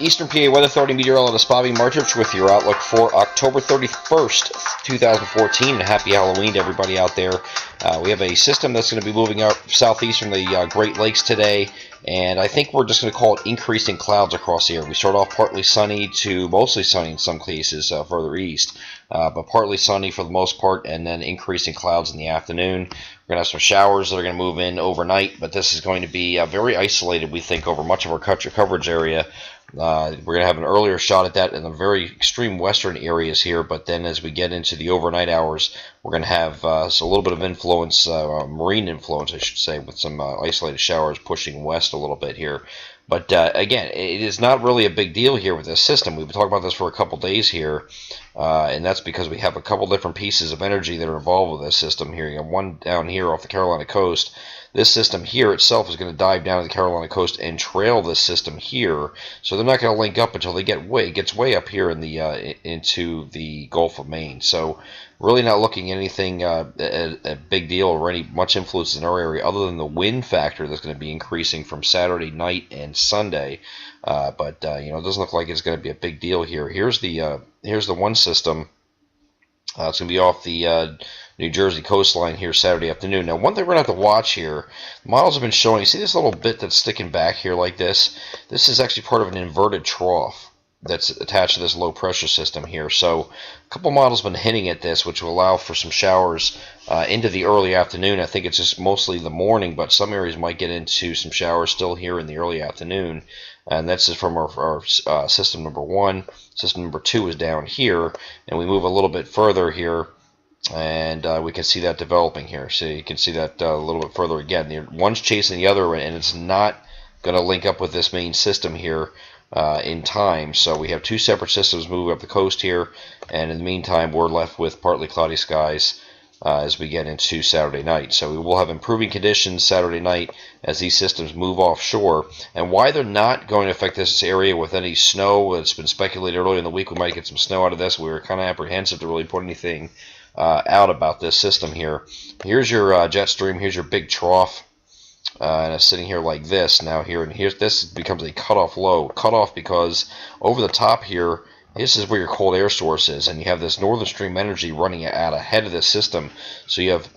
Eastern PA Weather Authority meteorologist Bobby Martich with your outlook for October 31st, 2014. And happy Halloween to everybody out there. We have a system that's going to be moving out southeast from the Great Lakes today, and I think we're just going to call it increasing clouds across the area. We start off partly sunny to mostly sunny in some cases further east, but partly sunny for the most part, and then increasing clouds in the afternoon. We're going to have some showers that are going to move in overnight, but this is going to be very isolated, we think, over much of our coverage area. We're going to have an earlier shot at that in the very extreme western areas here, but then as we get into the overnight hours, we're going to have a little bit of influence, marine influence, I should say, with some isolated showers pushing west a little bit here. But again, it is not really a big deal here with this system. We've been talking about this for a couple days here, and that's because we have a couple different pieces of energy that are involved with this system here. You have one down here off the Carolina coast. This system here itself is going to dive down to the Carolina coast and trail this system here, so they're not going to link up until they gets way up here in the into the Gulf of Maine. So really not looking at anything a big deal or any much influence in our area other than the wind factor that's going to be increasing from Saturday night and Sunday. But it doesn't look like it's going to be a big deal here. Here's the one system. It's going to be off the New Jersey coastline here Saturday afternoon. Now, one thing we're going to have to watch here, models have been showing, you see this little bit that's sticking back here like this? This is actually part of an inverted trough that's attached to this low pressure system here. So a couple models have been hinting at this, which will allow for some showers into the early afternoon. I think it's just mostly the morning, but some areas might get into some showers still here in the early afternoon. And that's just from our system number one. System number two is down here, and we move a little bit further here, and we can see that developing here. So you can see that a little bit further again. One's chasing the other, and it's not going to link up with this main system here in time. So we have two separate systems moving up the coast here, and in the meantime, we're left with partly cloudy skies as we get into Saturday night. So we will have improving conditions Saturday night as these systems move offshore. And why they're not going to affect this area with any snow, it's been speculated earlier in the week we might get some snow out of this. We were kind of apprehensive to really put anything out about this system here. Here's your jet stream. Here's your big trough. And it's sitting here like this. Now this becomes a cutoff low. Cutoff because over the top here, this is where your cold air source is, and you have this northern stream energy running out ahead of this system. So you have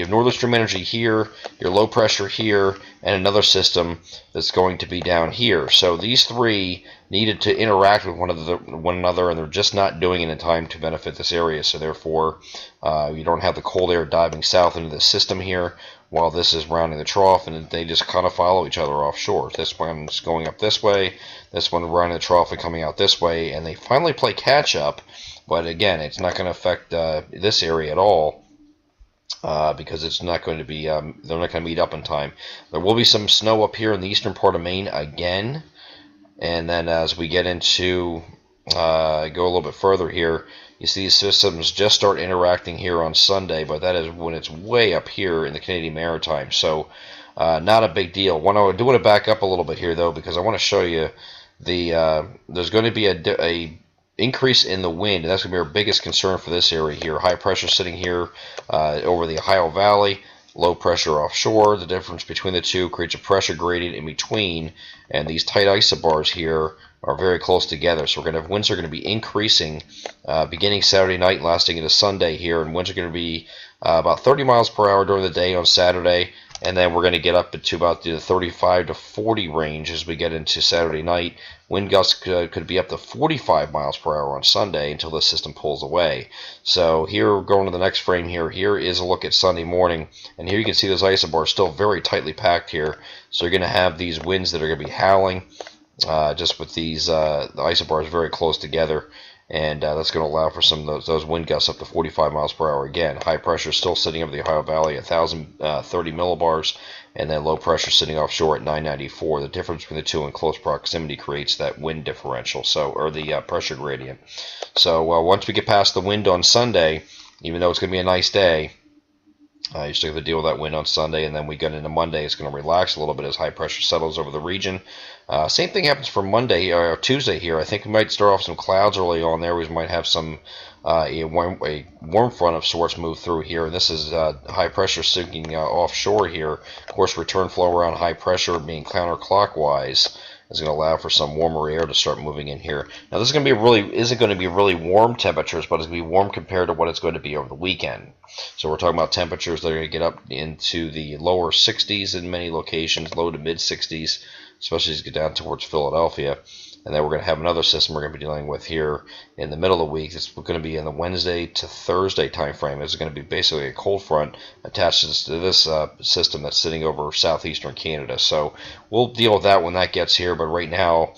northern stream energy here, your low pressure here, and another system that's going to be down here. So these three needed to interact with one another, and they're just not doing it in time to benefit this area. So therefore, you don't have the cold air diving south into the system here, while this is rounding the trough, and they just kind of follow each other offshore. This one's going up this way, this one rounding the trough and coming out this way, and they finally play catch up. But again, it's not going to affect this area at all because it's not going to be. They're not going to meet up in time. There will be some snow up here in the eastern part of Maine again, and then as we get into go a little bit further here, you see these systems just start interacting here on Sunday, but that is when it's way up here in the Canadian Maritime. So not a big deal. I do want to back up a little bit here, though, because I want to show you there's going to be a increase in the wind. That's going to be our biggest concern for this area here. High pressure sitting here over the Ohio Valley. Low pressure offshore. The difference between the two creates a pressure gradient in between, and these tight isobars here are very close together. So we're going to have winds are going to be increasing beginning Saturday night and lasting into Sunday here, and winds are going to be about 30 miles per hour during the day on Saturday, and then we're going to get up into about the 35 to 40 range as we get into Saturday night. Wind gusts could be up to 45 miles per hour on Sunday until the system pulls away. So here, we're going to the next frame here. Here is a look at Sunday morning, and here you can see those isobars still very tightly packed here. So you're going to have these winds that are going to be howling just with these the isobars very close together. And that's going to allow for some of those wind gusts up to 45 miles per hour again. High pressure still sitting over the Ohio Valley at 1,030 millibars, and then low pressure sitting offshore at 994. The difference between the two in close proximity creates that wind differential, or the pressure gradient. So once we get past the wind on Sunday, even though it's going to be a nice day, you still have to deal with that wind on Sunday, and then we get into Monday. It's going to relax a little bit as high pressure settles over the region. Same thing happens for Monday or Tuesday here. I think we might start off some clouds early on there. We might have some a warm front of sorts move through here, and this is high pressure sinking offshore here. Of course, return flow around high pressure being counterclockwise, is going to allow for some warmer air to start moving in here. Now this is going to be isn't going to be really warm temperatures, but it's going to be warm compared to what it's going to be over the weekend. So we're talking about temperatures that are going to get up into the lower 60s in many locations, low to mid 60s, especially as you get down towards Philadelphia. And then we're going to have another system we're going to be dealing with here in the middle of the week. It's going to be in the Wednesday to Thursday time frame. It's going to be basically a cold front attached to this system that's sitting over southeastern Canada. So we'll deal with that when that gets here. But right now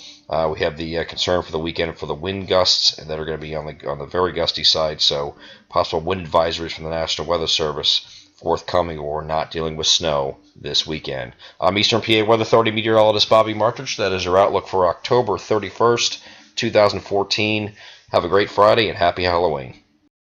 we have the concern for the weekend for the wind gusts that are going to be on the very gusty side. So possible wind advisories from the National Weather Service forthcoming, or not dealing with snow this weekend. I'm Eastern PA Weather Authority meteorologist Bobby Martich. That is your outlook for October 31st, 2014. Have a great Friday and happy Halloween.